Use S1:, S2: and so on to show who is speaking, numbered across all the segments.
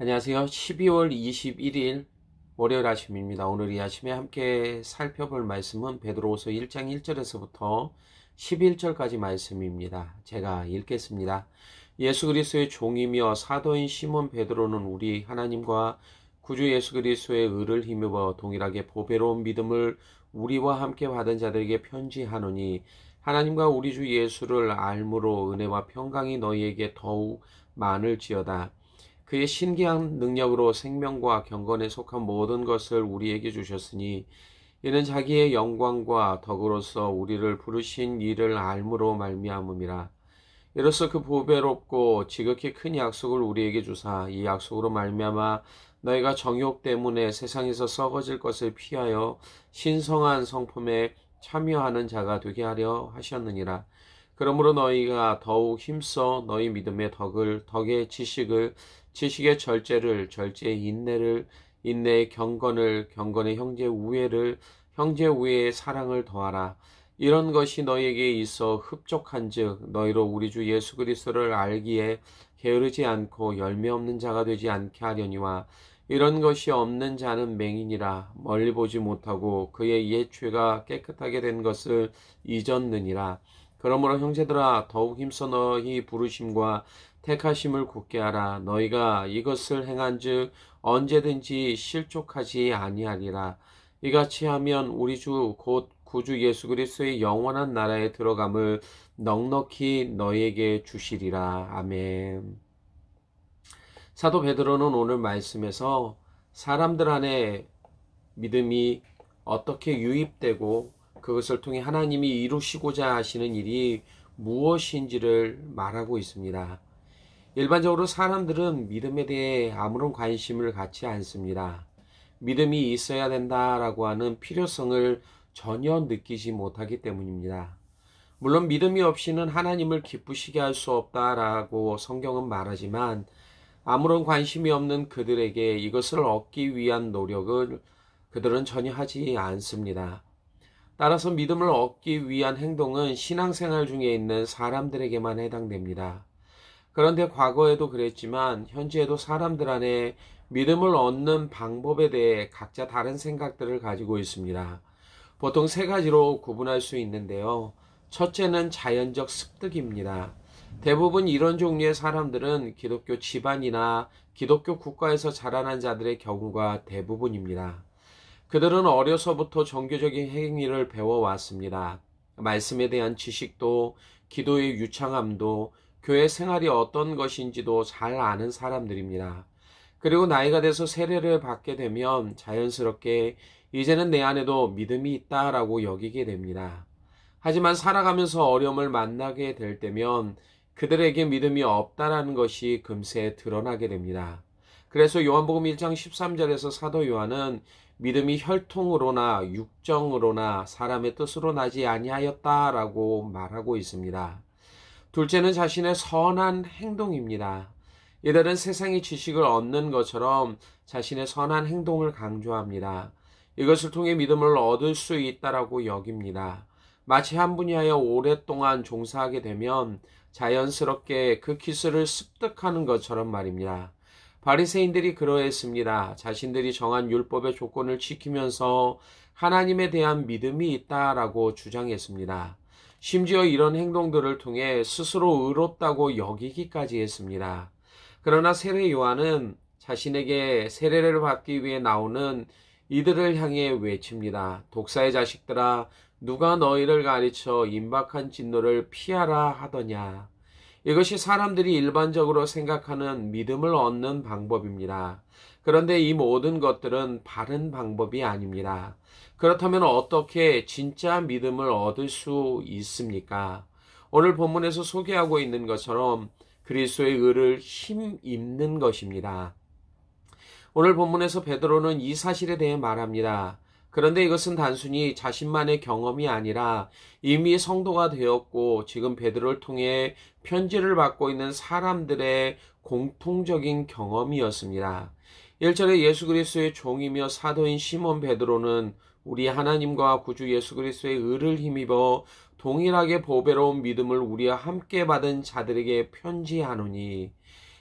S1: 안녕하세요. 12월 21일 월요일 아침입니다. 오늘 이 아침에 함께 살펴볼 말씀은 베드로후서 1장 1절에서부터 11절까지 말씀입니다. 제가 읽겠습니다. 예수 그리스도의 종이며 사도인 시몬 베드로는 우리 하나님과 구주 예수 그리스도의 의를 힘입어 동일하게 보배로운 믿음을 우리와 함께 받은 자들에게 편지하노니 하나님과 우리 주 예수를 알므로 은혜와 평강이 너희에게 더욱 많을지어다. 그의 신기한 능력으로 생명과 경건에 속한 모든 것을 우리에게 주셨으니 이는 자기의 영광과 덕으로서 우리를 부르신 이를 알므로 말미암음이라. 이로써 그 보배롭고 지극히 큰 약속을 우리에게 주사 이 약속으로 말미암아 너희가 정욕 때문에 세상에서 썩어질 것을 피하여 신성한 성품에 참여하는 자가 되게 하려 하셨느니라. 그러므로 너희가 더욱 힘써 너희 믿음의 덕을, 덕의 지식을, 지식의 절제를, 절제의 인내를, 인내의 경건을, 경건의 형제 우애를, 형제 우애의 사랑을 더하라. 이런 것이 너희에게 있어 흡족한즉 너희로 우리 주 예수 그리스도를 알기에 게으르지 않고 열매 없는 자가 되지 않게 하려니와 이런 것이 없는 자는 맹인이라 멀리 보지 못하고 그의 옛 죄가 깨끗하게 된 것을 잊었느니라. 그러므로 형제들아 더욱 힘써 너희 부르심과 택하심을 굳게 하라. 너희가 이것을 행한즉 언제든지 실족하지 아니하리라. 이같이 하면 우리 주 곧 구주 예수 그리스도의 영원한 나라에 들어감을 넉넉히 너희에게 주시리라. 아멘. 사도 베드로는 오늘 말씀에서 사람들 안에 믿음이 어떻게 유입되고 그것을 통해 하나님이 이루시고자 하시는 일이 무엇인지를 말하고 있습니다. 일반적으로 사람들은 믿음에 대해 아무런 관심을 갖지 않습니다. 믿음이 있어야 된다라고 하는 필요성을 전혀 느끼지 못하기 때문입니다. 물론 믿음이 없이는 하나님을 기쁘시게 할 수 없다라고 성경은 말하지만 아무런 관심이 없는 그들에게 이것을 얻기 위한 노력을 그들은 전혀 하지 않습니다. 따라서 믿음을 얻기 위한 행동은 신앙생활 중에 있는 사람들에게만 해당됩니다. 그런데 과거에도 그랬지만 현재에도 사람들 안에 믿음을 얻는 방법에 대해 각자 다른 생각들을 가지고 있습니다. 보통 세 가지로 구분할 수 있는데요. 첫째는 자연적 습득입니다. 대부분 이런 종류의 사람들은 기독교 집안이나 기독교 국가에서 자라난 자들의 경우가 대부분입니다. 그들은 어려서부터 종교적인 행위를 배워왔습니다. 말씀에 대한 지식도 기도의 유창함도 교회 생활이 어떤 것인지도 잘 아는 사람들입니다. 그리고 나이가 돼서 세례를 받게 되면 자연스럽게 이제는 내 안에도 믿음이 있다라고 여기게 됩니다. 하지만 살아가면서 어려움을 만나게 될 때면 그들에게 믿음이 없다라는 것이 금세 드러나게 됩니다. 그래서 요한복음 1장 13절에서 사도 요한은 믿음이 혈통으로나 육정으로나 사람의 뜻으로 나지 아니하였다라고 말하고 있습니다. 둘째는 자신의 선한 행동입니다. 이들은 세상의 지식을 얻는 것처럼 자신의 선한 행동을 강조합니다. 이것을 통해 믿음을 얻을 수 있다라고 여깁니다. 마치 한 분야에 오랫동안 종사하게 되면 자연스럽게 그 기술을 습득하는 것처럼 말입니다. 바리새인들이 그러했습니다. 자신들이 정한 율법의 조건을 지키면서 하나님에 대한 믿음이 있다라고 주장했습니다. 심지어 이런 행동들을 통해 스스로 의롭다고 여기기까지 했습니다. 그러나 세례 요한은 자신에게 세례를 받기 위해 나오는 이들을 향해 외칩니다. 독사의 자식들아, 누가 너희를 가르쳐 임박한 진노를 피하라 하더냐. 이것이 사람들이 일반적으로 생각하는 믿음을 얻는 방법입니다. 그런데 이 모든 것들은 바른 방법이 아닙니다. 그렇다면 어떻게 진짜 믿음을 얻을 수 있습니까? 오늘 본문에서 소개하고 있는 것처럼 그리스도의 의를 힘입는 것입니다. 오늘 본문에서 베드로는 이 사실에 대해 말합니다. 그런데 이것은 단순히 자신만의 경험이 아니라 이미 성도가 되었고 지금 베드로를 통해 편지를 받고 있는 사람들의 공통적인 경험이었습니다. 1절에 예수 그리스도의 종이며 사도인 시몬 베드로는 우리 하나님과 구주 예수 그리스도의 의를 힘입어 동일하게 보배로운 믿음을 우리와 함께 받은 자들에게 편지하노니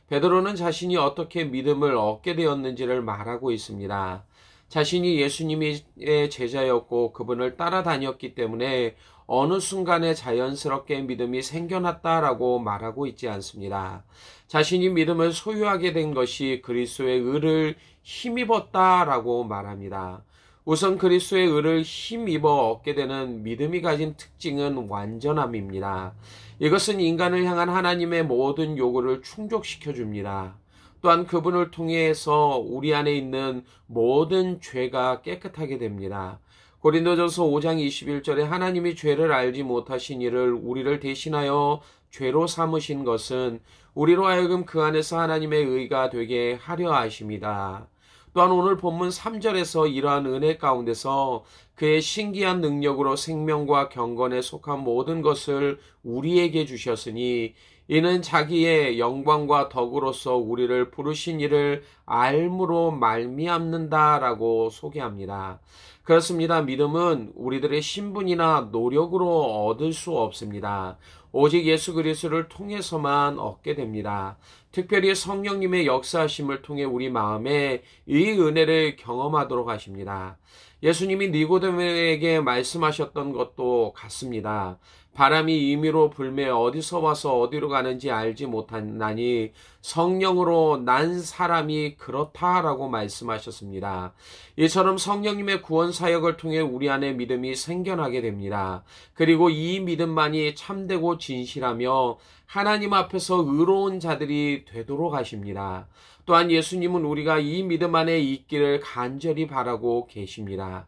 S1: 베드로는 자신이 어떻게 믿음을 얻게 되었는지를 말하고 있습니다. 자신이 예수님의 제자였고 그분을 따라다녔기 때문에 어느 순간에 자연스럽게 믿음이 생겨났다라고 말하고 있지 않습니다. 자신이 믿음을 소유하게 된 것이 그리스도의 의를 힘입었다라고 말합니다. 우선 그리스도의 의를 힘입어 얻게 되는 믿음이 가진 특징은 완전함입니다. 이것은 인간을 향한 하나님의 모든 요구를 충족시켜 줍니다. 또한 그분을 통해서 우리 안에 있는 모든 죄가 깨끗하게 됩니다. 고린도전서 5장 21절에 하나님이 죄를 알지 못하신 이를 우리를 대신하여 죄로 삼으신 것은 우리로 하여금 그 안에서 하나님의 의가 되게 하려 하심이다. 또한 오늘 본문 3절에서 이러한 은혜 가운데서 그의 신기한 능력으로 생명과 경건에 속한 모든 것을 우리에게 주셨으니 이는 자기의 영광과 덕으로서 우리를 부르신 이를 알므로 말미암는다라고 소개합니다. 그렇습니다. 믿음은 우리들의 신분이나 노력으로 얻을 수 없습니다. 오직 예수 그리스도를 통해서만 얻게 됩니다. 특별히 성령님의 역사하심을 통해 우리 마음에 이 은혜를 경험하도록 하십니다. 예수님이 니고데모에게 말씀하셨던 것도 같습니다. 바람이 임의로 불매 어디서 와서 어디로 가는지 알지 못하나니 성령으로 난 사람이 그렇다라고 말씀하셨습니다. 이처럼 성령님의 구원 사역을 통해 우리 안에 믿음이 생겨나게 됩니다. 그리고 이 믿음만이 참되고 진실하며 하나님 앞에서 의로운 자들이 되도록 하십니다. 또한 예수님은 우리가 이 믿음 안에 있기를 간절히 바라고 계십니다.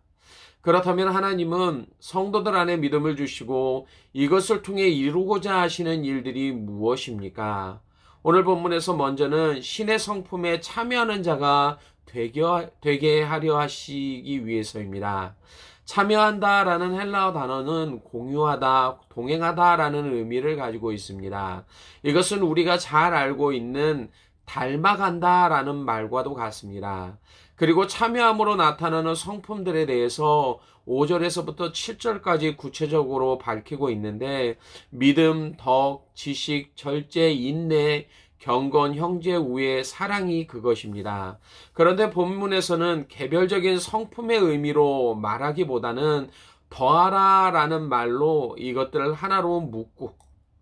S1: 그렇다면 하나님은 성도들 안에 믿음을 주시고 이것을 통해 이루고자 하시는 일들이 무엇입니까? 오늘 본문에서 먼저는 신의 성품에 참여하는 자가 되게 하려 하시기 위해서입니다. 참여한다라는 헬라어 단어는 공유하다, 동행하다라는 의미를 가지고 있습니다. 이것은 우리가 잘 알고 있는 닮아간다라는 말과도 같습니다. 그리고 참여함으로 나타나는 성품들에 대해서 5절에서부터 7절까지 구체적으로 밝히고 있는데 믿음, 덕, 지식, 절제, 인내, 경건, 형제, 우애, 사랑이 그것입니다. 그런데 본문에서는 개별적인 성품의 의미로 말하기보다는 더하라라는 말로 이것들을 하나로 묶고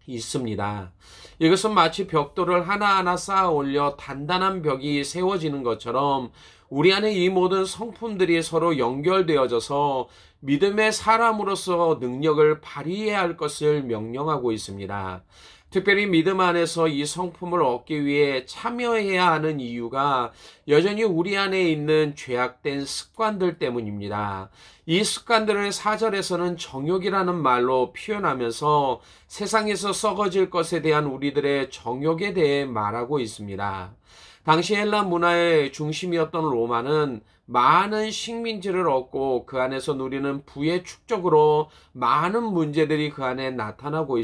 S1: 있습니다. 이것은 마치 벽돌을 하나하나 쌓아 올려 단단한 벽이 세워지는 것처럼 우리 안에 이 모든 성품들이 서로 연결되어져서 믿음의 사람으로서 능력을 발휘해야 할 것을 명령하고 있습니다. 특별히 믿음 안에서 이 성품을 얻기 위해 참여해야 하는 이유가 여전히 우리 안에 있는 죄악된 습관들 때문입니다. 이 습관들을 4절에서는 정욕이라는 말로 표현하면서 세상에서 썩어질 것에 대한 우리들의 정욕에 대해 말하고 있습니다. 당시 헬라 문화의 중심이었던 로마는 많은 식민지를 얻고 그 안에서 누리는 부의 축적으로 많은 문제들이 그 안에 나타나고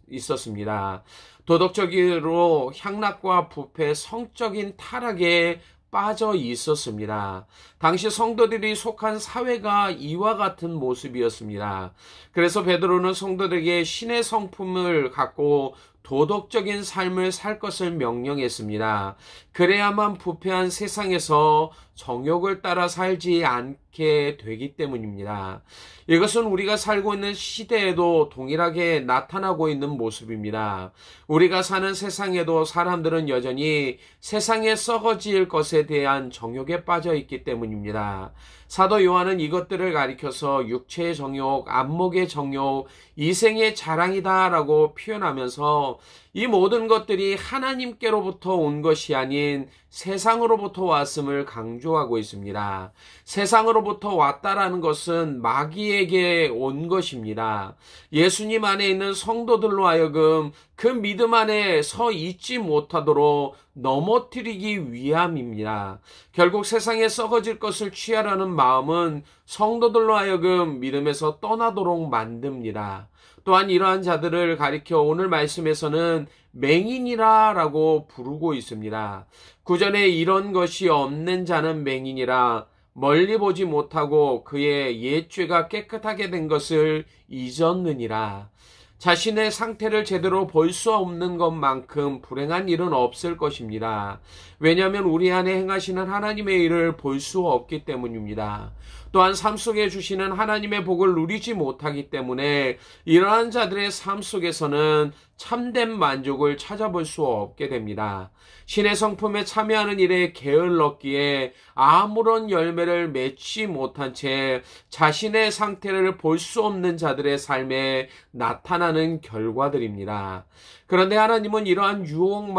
S1: 있었습니다. 도덕적으로 향락과 부패, 성적인 타락에 빠져 있었습니다. 당시 성도들이 속한 사회가 이와 같은 모습이었습니다. 그래서 베드로는 성도들에게 신의 성품을 갖고 도덕적인 삶을 살 것을 명령했습니다. 그래야만 부패한 세상에서 정욕을 따라 살지 않게 되기 때문입니다. 이것은 우리가 살고 있는 시대에도 동일하게 나타나고 있는 모습입니다. 우리가 사는 세상에도 사람들은 여전히 세상에 썩어질 것에 대한 정욕에 빠져 있기 때문입니다. 사도 요한은 이것들을 가리켜서 육체의 정욕, 안목의 정욕, 이생의 자랑이다라고 표현하면서 이 모든 것들이 하나님께로부터 온 것이 아닌 세상으로부터 왔음을 강조하고 있습니다. 세상으로부터 왔다라는 것은 마귀에게 온 것입니다. 예수님 안에 있는 성도들로 하여금 그 믿음 안에 서 있지 못하도록 넘어뜨리기 위함입니다. 결국 세상에 썩어질 것을 취하려는 마음은 성도들로 하여금 믿음에서 떠나도록 만듭니다. 또한 이러한 자들을 가리켜 오늘 말씀에서는 맹인이라라고 부르고 있습니다. 구전에 이런 것이 없는 자는 맹인이라 멀리 보지 못하고 그의 옛 죄가 깨끗하게 된 것을 잊었느니라. 자신의 상태를 제대로 볼 수 없는 것만큼 불행한 일은 없을 것입니다. 왜냐하면 우리 안에 행하시는 하나님의 일을 볼 수 없기 때문입니다. 또한 삶 속에 주시는 하나님의 복을 누리지 못하기 때문에 이러한 자들의 삶 속에서는 참된 만족을 찾아볼 수 없게 됩니다. 신의 성품에 참여하는 일에 게을렀기에 아무런 열매를 맺지 못한 채 자신의 상태를 볼 수 없는 자들의 삶에 나타나는 결과들입니다. 그런데 하나님은 이런 유혹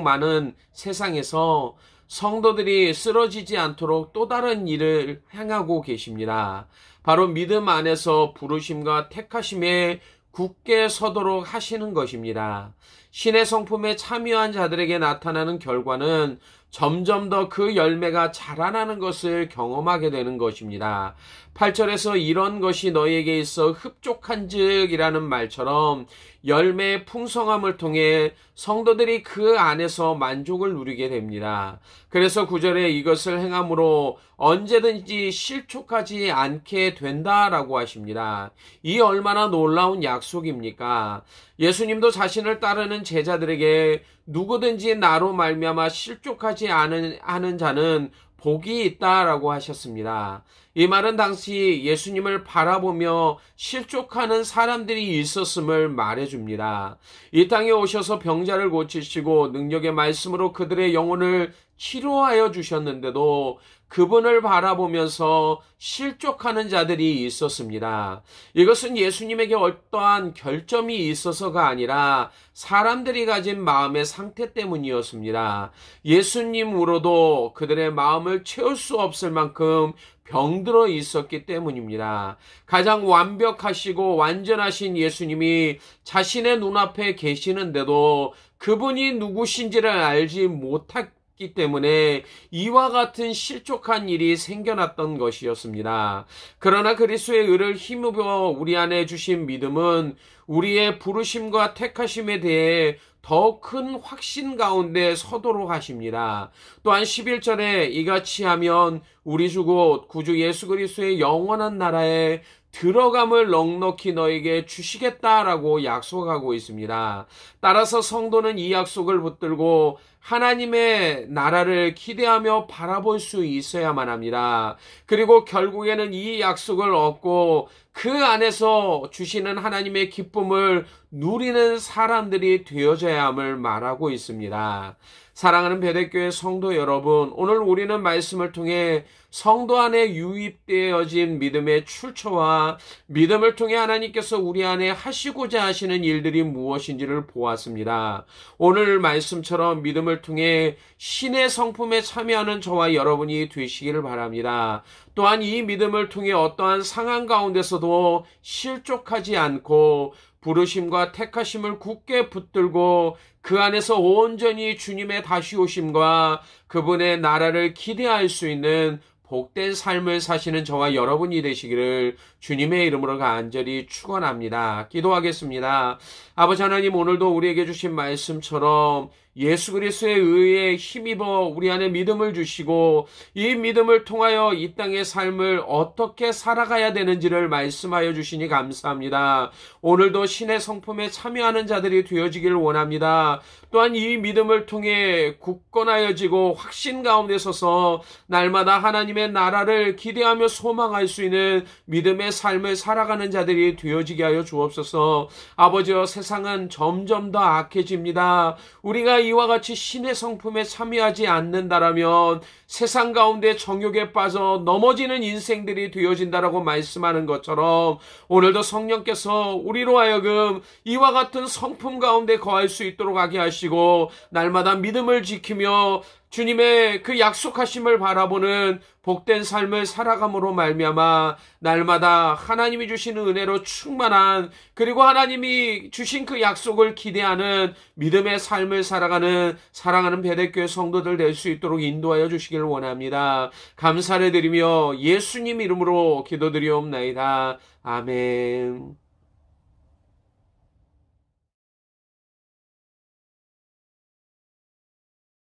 S1: 많은 세상에서 성도들이 쓰러지지 않도록 또 다른 일을 행하고 계십니다. 바로 믿음 안에서 부르심과 택하심에 굳게 서도록 하시는 것입니다. 신의 성품에 참여한 자들에게 나타나는 결과는 점점 더 그 열매가 자라나는 것을 경험하게 되는 것입니다. 8절에서 이런 것이 너희에게 있어 흡족한즉이라는 말처럼 열매의 풍성함을 통해 성도들이 그 안에서 만족을 누리게 됩니다. 그래서 9절에 이것을 행함으로 언제든지 실족하지 않게 된다라고 하십니다. 이 얼마나 놀라운 약속입니까? 예수님도 자신을 따르는 제자들에게 누구든지 나로 말미암아 실족하지 않은 자는 복이 있다라고 하셨습니다. 이 말은 당시 예수님을 바라보며 실족하는 사람들이 있었음을 말해줍니다. 이 땅에 오셔서 병자를 고치시고 능력의 말씀으로 그들의 영혼을 치료하여 주셨는데도 그분을 바라보면서 실족하는 자들이 있었습니다. 이것은 예수님에게 어떠한 결점이 있어서가 아니라 사람들이 가진 마음의 상태 때문이었습니다. 예수님으로도 그들의 마음을 채울 수 없을 만큼 병들어 있었기 때문입니다. 가장 완벽하시고 완전하신 예수님이 자신의 눈앞에 계시는데도 그분이 누구신지를 알지 못했기 때문에 이와 같은 실족한 일이 생겨났던 것이었습니다. 그러나 그리스도의 의를 힘입어 우리 안에 주신 믿음은 우리의 부르심과 택하심에 대해 더 큰 확신 가운데 서도록 하십니다. 또한 11절에 이같이 하면 우리 주 곧 구주 예수 그리스도의 영원한 나라에 들어감을 넉넉히 너에게 주시겠다라고 약속하고 있습니다. 따라서 성도는 이 약속을 붙들고 하나님의 나라를 기대하며 바라볼 수 있어야만 합니다. 그리고 결국에는 이 약속을 얻고 그 안에서 주시는 하나님의 기쁨을 누리는 사람들이 되어져야 함을 말하고 있습니다. 사랑하는 베델교회 성도 여러분, 오늘 우리는 말씀을 통해 성도 안에 유입되어진 믿음의 출처와 믿음을 통해 하나님께서 우리 안에 하시고자 하시는 일들이 무엇인지를 보았습니다. 오늘 말씀처럼 믿음을 통해 신의 성품에 참여하는 저와 여러분이 되시기를 바랍니다. 또한 이 믿음을 통해 어떠한 상황 가운데서도 실족하지 않고 부르심과 택하심을 굳게 붙들고 그 안에서 온전히 주님의 다시 오심과 그분의 나라를 기대할 수 있는 복된 삶을 사시는 저와 여러분이 되시기를 주님의 이름으로 간절히 축원합니다. 기도하겠습니다. 아버지 하나님, 오늘도 우리에게 주신 말씀처럼 예수 그리스도의 의에 힘입어 우리 안에 믿음을 주시고 이 믿음을 통하여 이 땅의 삶을 어떻게 살아가야 되는지를 말씀하여 주시니 감사합니다. 오늘도 신의 성품에 참여하는 자들이 되어지기를 원합니다. 또한 이 믿음을 통해 굳건하여지고 확신 가운데 서서 날마다 하나님의 나라를 기대하며 소망할 수 있는 믿음의 삶을 살아가는 자들이 되어지게 하여 주옵소서. 아버지여, 세상은 점점 더 악해집니다. 우리가 이와 같이 신의 성품에 참여하지 않는다라면 세상 가운데 정욕에 빠져 넘어지는 인생들이 되어진다라고 말씀하는 것처럼 오늘도 성령께서 우리로 하여금 이와 같은 성품 가운데 거할 수 있도록 하게 하시고 날마다 믿음을 지키며 주님의 그 약속하심을 바라보는 복된 삶을 살아감으로 말미암아 날마다 하나님이 주시는 은혜로 충만한, 그리고 하나님이 주신 그 약속을 기대하는 믿음의 삶을 살아가는 사랑하는 베델교회 성도들 될 수 있도록 인도하여 주시기를 원합니다. 감사를 드리며 예수님 이름으로 기도드리옵나이다. 아멘.